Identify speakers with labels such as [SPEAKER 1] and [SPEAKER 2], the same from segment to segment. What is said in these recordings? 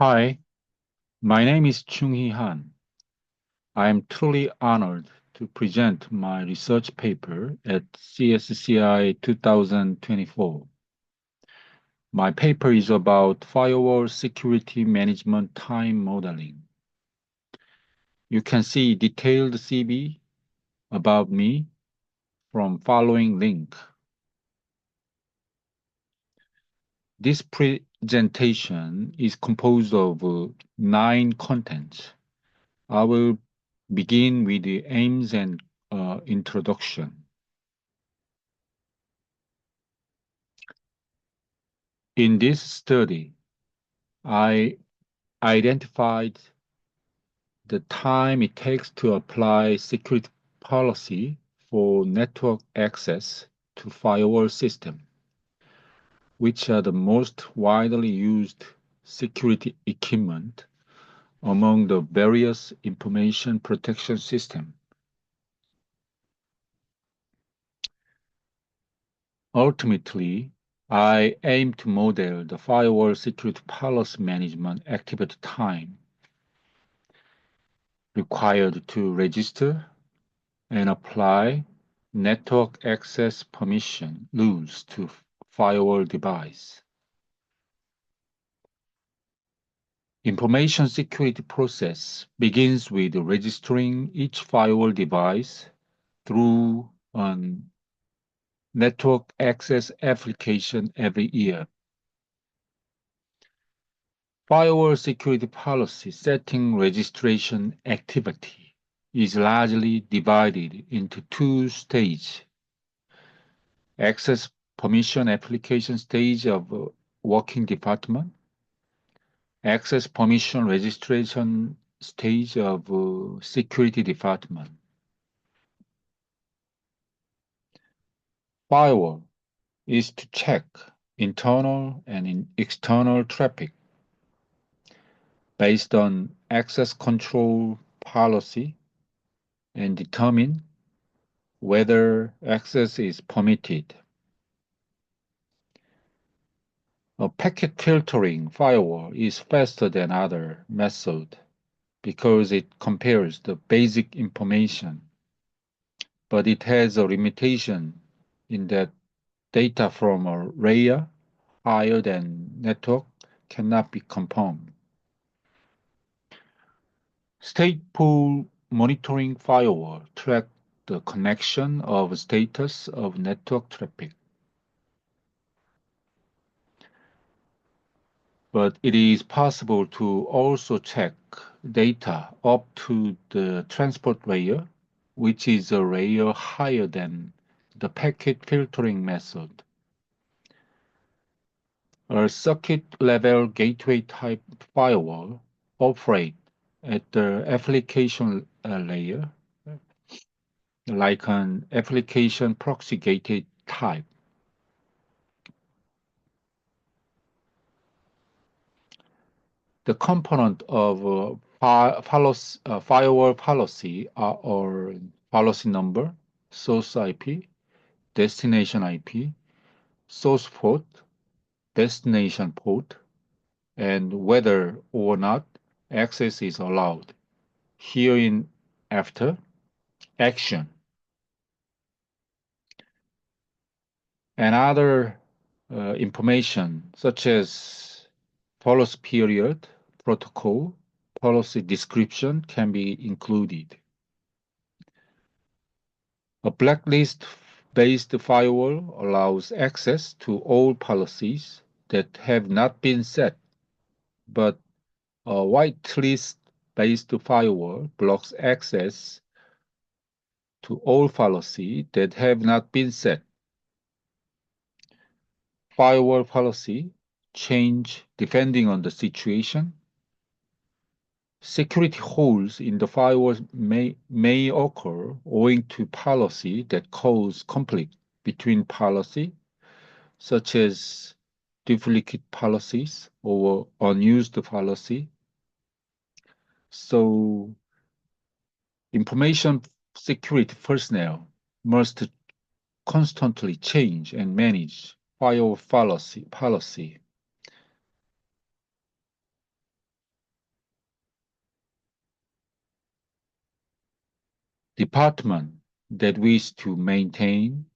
[SPEAKER 1] Hi, my name is Chung-Hee Han. I am truly honored to present my research paper at CSCI 2024. My paper is about firewall security management time modeling. You can see detailed CV about me from following link. This presentation is composed of 9 contents. I will begin with the aims and introduction. In this study, I identified the time it takes to apply security policy for network access to firewall system, which are the most widely used security equipment among the various information protection systems. Ultimately, I aim to model the firewall security policy management activity time required to register and apply network access permission rules to firewall device. Information security process begins with registering each firewall device through an network access application every year. Firewall security policy setting registration activity is largely divided into 2 stages. Access permission application stage of working department, access permission registration stage of security department. Firewall is to check internal and external traffic based on access control policy and determine whether access is permitted. A packet filtering firewall is faster than other method because it compares the basic information, but it has a limitation in that data from a layer higher than network cannot be confirmed. Stateful monitoring firewall track the connection of status of network traffic. But it is possible to also check data up to the transport layer, which is a layer higher than the packet filtering method. A circuit-level gateway type firewall operates at the application layer, like an application proxy gateway type. The component of firewall policy are our policy number, source IP, destination IP, source port, destination port, and whether or not access is allowed. Hereinafter, action. And other information such as policy period, protocol, policy description can be included. A blacklist-based firewall allows access to all policies that have not been set, but a whitelist-based firewall blocks access to all policies that have not been set. Firewall policy change depending on the situation. Security holes in the firewall may occur owing to policy that cause conflict between policy, such as duplicate policies or unused policy. So information security personnel must constantly change and manage firewall policy. Department that wish to maintain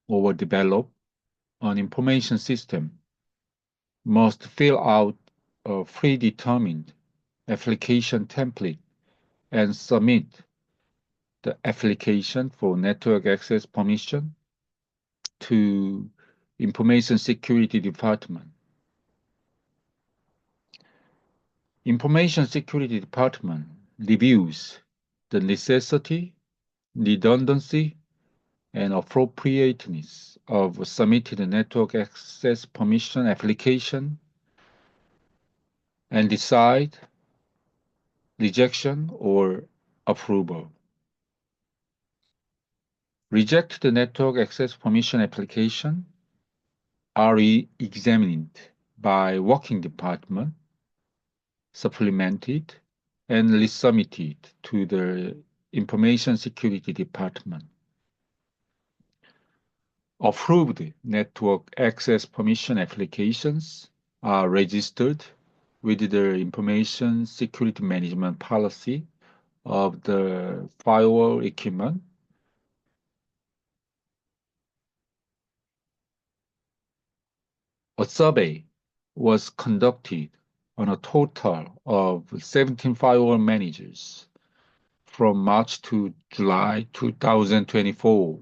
[SPEAKER 1] or develop an information system must fill out a predetermined application template and submit the application for network access permission to Information Security Department. Information Security Department reviews the necessity, redundancy, and appropriateness of submitted network access permission application and decide rejection or approval. Rejected network access permission application are examined by working department, supplemented, and resubmitted to the Information Security Department. Approved network access permission applications are registered with the Information Security Management Policy of the firewall equipment. A survey was conducted on a total of 17 firewall managers from March to July 2024.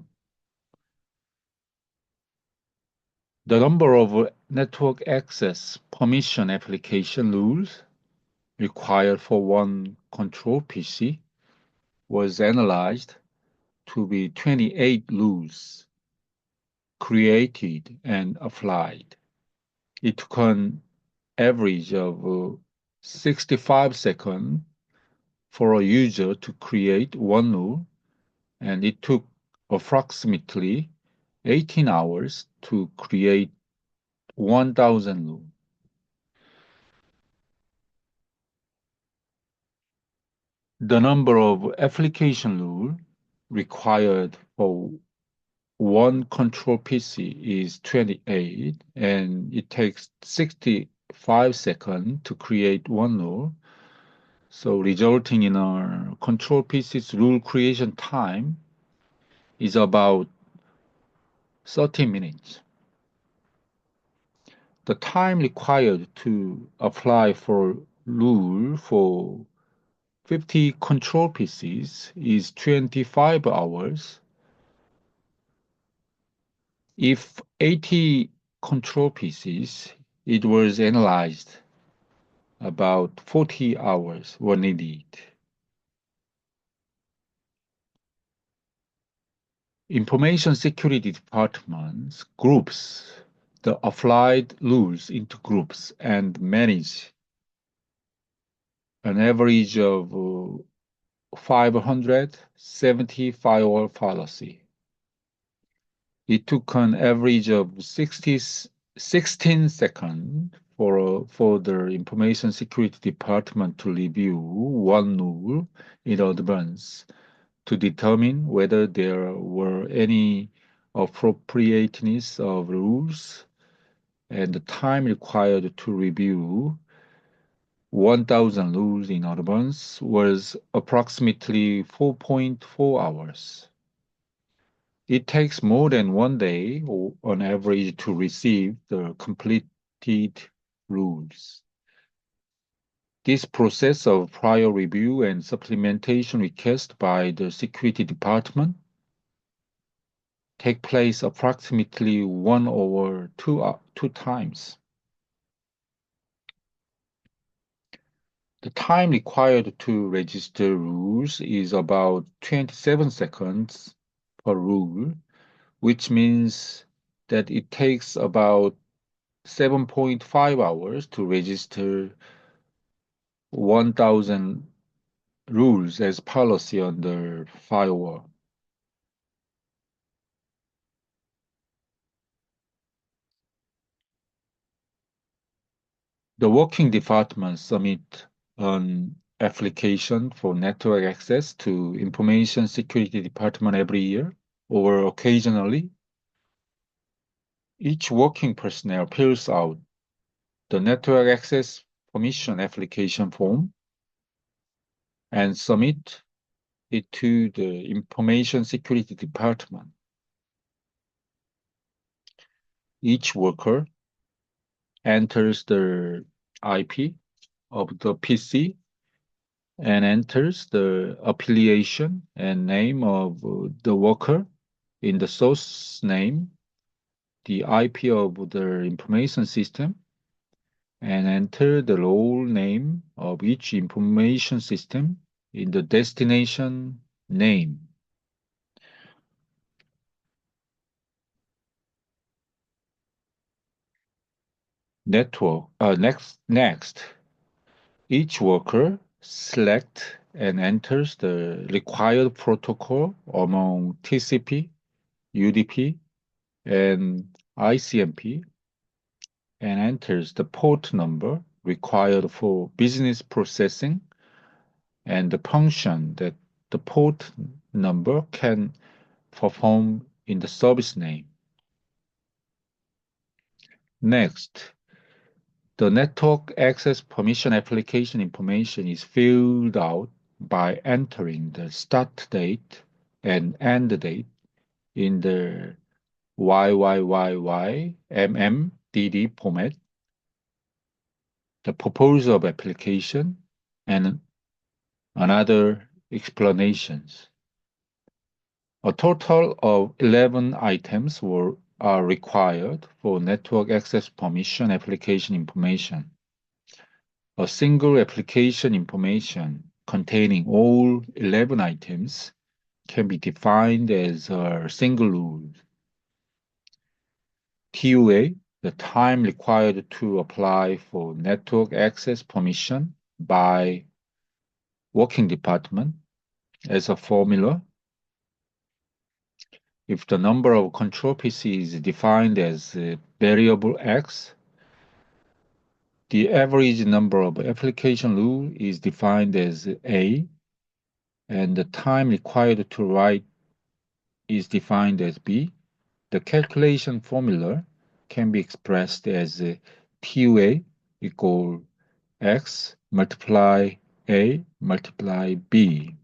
[SPEAKER 1] The number of network access permission application rules required for one control PC was analyzed to be 28 rules created and applied. It took an average of 65 seconds for a user to create one rule, and it took approximately 18 hours to create 1,000 rules. The number of application rules required for one control PC is 28, and it takes 65 seconds to create one rule, so resulting in our control PC's rule creation time is about 30 minutes. The time required to apply for rule for 50 control PCs is 25 hours. If 80 control PCs, it was analyzed, about 40 hours were needed. Information Security Department groups the applied rules into groups and manage an average of 570 firewall policy. It took an average of 16 seconds for the Information Security Department to review one rule in advance to determine whether there were any appropriateness of rules, and the time required to review 1,000 rules in advance was approximately 4.4 hours. It takes more than one day on average to receive the completed rules. This process of prior review and supplementation request by the security department take place approximately 1 or 2 times. The time required to register rules is about 27 seconds per rule, which means that it takes about 7.5 hours to register 1,000 rules as policy under firewall. The working department submit an application for network access to Information Security Department every year or occasionally. Each working personnel fills out the network access permission application form and submit it to the Information Security Department. Each worker enters the IP of the PC and enters the affiliation and name of the worker in the source name, the IP of the information system, and enter the role name of each information system in the destination name. Next, each worker selects and enters the required protocol among TCP, UDP, and ICMP, and enters the port number required for business processing and the function that the port number can perform in the service name. Next, the network access permission application information is filled out by entering the start date and end date in the YYYY format, the purpose of application, and another explanations. A total of 11 items are required for network access permission application information. A single application information containing all 11 items can be defined as a single rule. TUA, the time required to apply for network access permission by working department, as a formula. If the number of control PC is defined as variable X, the average number of application rule is defined as A, and the time required to write is defined as B. The calculation formula can be expressed as TUA equal X multiply A multiply B.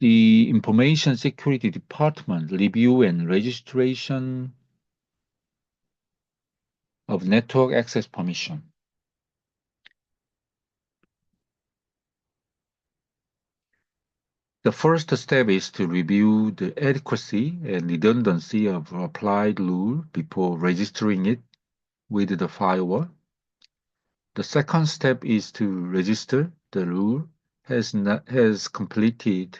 [SPEAKER 1] The Information Security Department review and registration of network access permission. The first step is to review the adequacy and redundancy of applied rule before registering it with the firewall. The second step is to register the rule has completed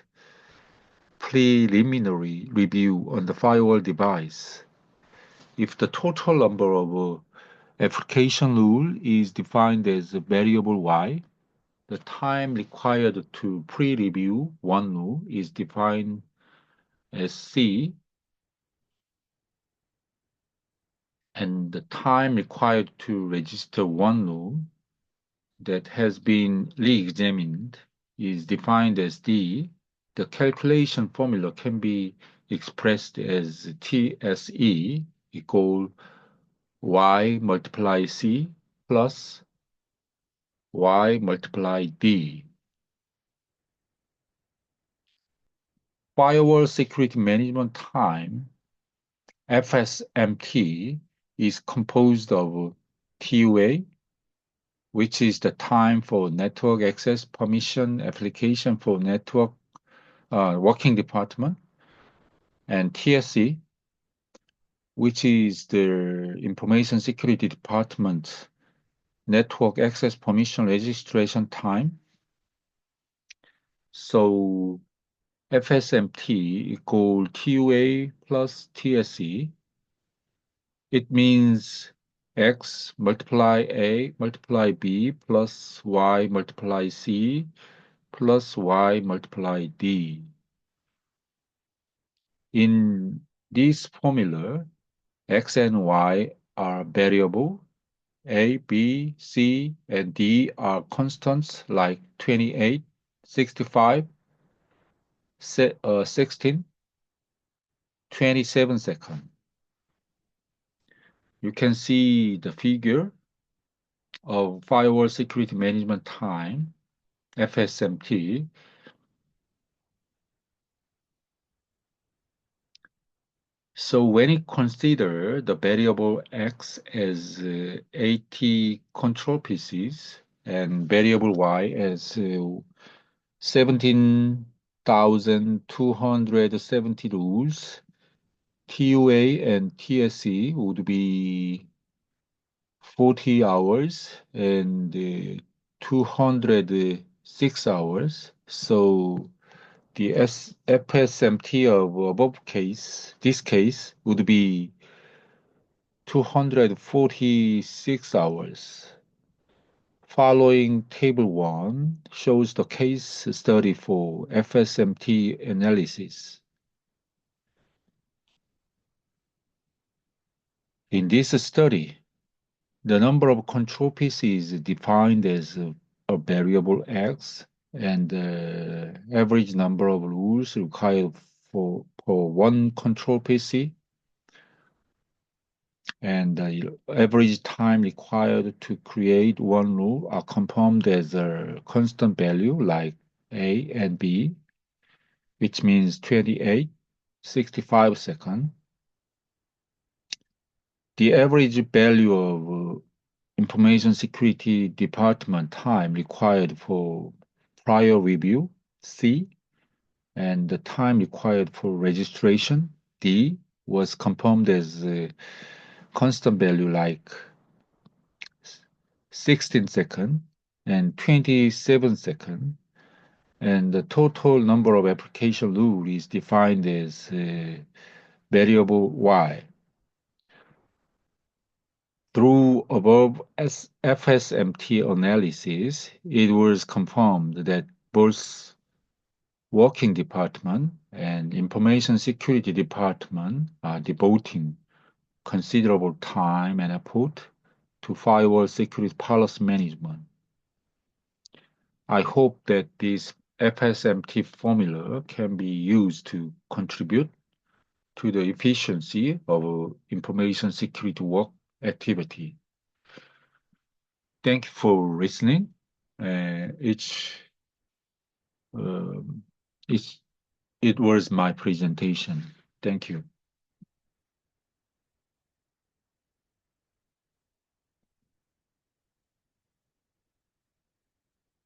[SPEAKER 1] preliminary review on the firewall device. If the total number of application rule is defined as a variable y, the time required to pre-review one rule is defined as c, and the time required to register one rule that has been re-examined is defined as d. The calculation formula can be expressed as TSE equal y multiply c plus y multiply d. Firewall Security Management Time, FSMT, is composed of TUA, which is the time for network access permission application for network working department, and TSC, which is the Information Security Department network access permission registration time. So FSMT equal TUA plus TSE. It means X multiply A multiply B plus Y multiply C plus Y multiply D. In this formula, X and Y are variable, A, B, C, and D are constants like 28, 65, 16, 27 seconds. You can see the figure. of Firewall Security Management Time, FSMT. So when you consider the variable x as 80 control pieces and variable y as 17,270 rules, TUA and TSE would be 40 hours and 206 hours. So the FSMT of this case would be 246 hours. Following table 1 shows the case study for FSMT analysis. In this study, the number of control pieces is defined as a variable x, and the average number of rules required for one control PC, and the average time required to create one rule are confirmed as a constant value like A and B, which means 28, 65 seconds. The average value of Information Security Department time required for prior review, C, and the time required for registration, D, was confirmed as a constant value like 16 seconds and 27 seconds. And the total number of application rule is defined as variable Y. Through above FSMT analysis, it was confirmed that both Working Department and Information Security Department are devoting considerable time and effort to firewall security policy management. I hope that this FSMT formula can be used to contribute to the efficiency of information security work activity. Thank you for listening. Um, it's, it was my presentation. Thank you.